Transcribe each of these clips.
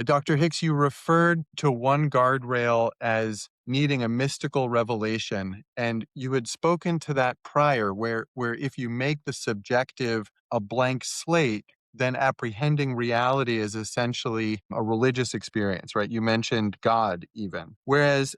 Dr. Hicks, you referred to one guardrail as needing a mystical revelation, and you had spoken to that prior, where if you make the subjective a blank slate, then apprehending reality is essentially a religious experience, right? You mentioned God even. Whereas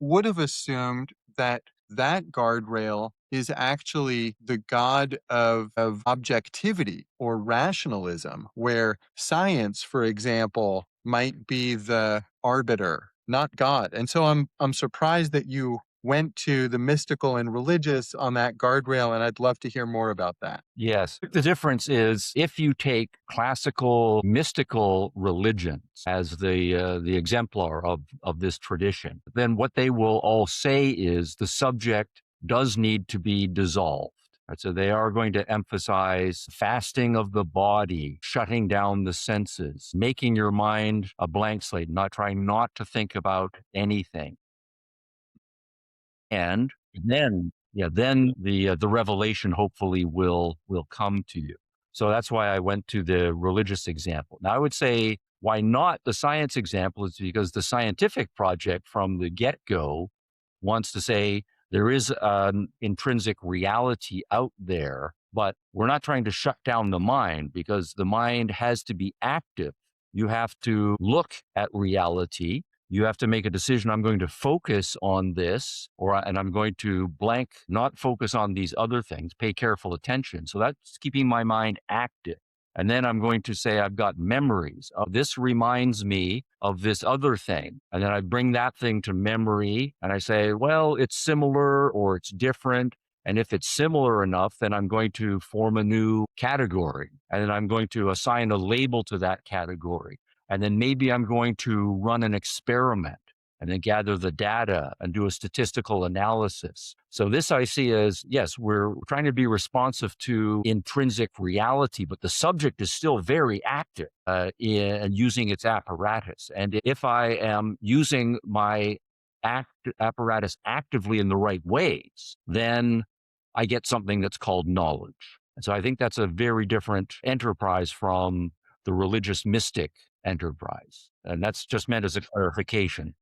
would have assumed that that guardrail is actually the God of objectivity or rationalism, where science, for example, might be the arbiter, not God. And so I'm surprised that you went to the mystical and religious on that guardrail, and I'd love to hear more about that. Yes. The difference is if you take classical mystical religions as the exemplar of this tradition, then what they will all say is the subject does need to be dissolved. Right? So they are going to emphasize fasting of the body, shutting down the senses, making your mind a blank slate, trying not to think about anything. And then, yeah, then the revelation hopefully will come to you. So that's why I went to the religious example. Now I would say why not the science example is because the scientific project from the get-go wants to say there is an intrinsic reality out there, but we're not trying to shut down the mind because the mind has to be active. You have to look at reality. You have to make a decision. I'm going to focus on this, and I'm going to blank, not focus on these other things, pay careful attention. So that's keeping my mind active. And then I'm going to say, I've got memories. This reminds me of this other thing. And then I bring that thing to memory and I say, well, it's similar or it's different. And if it's similar enough, then I'm going to form a new category. And then I'm going to assign a label to that category. And then maybe I'm going to run an experiment and then gather the data and do a statistical analysis. So this I see as, yes, we're trying to be responsive to intrinsic reality, but the subject is still very active in using its apparatus. And if I am using my apparatus actively in the right ways, then I get something that's called knowledge. And so I think that's a very different enterprise from the religious mystic enterprise. And that's just meant as a clarification.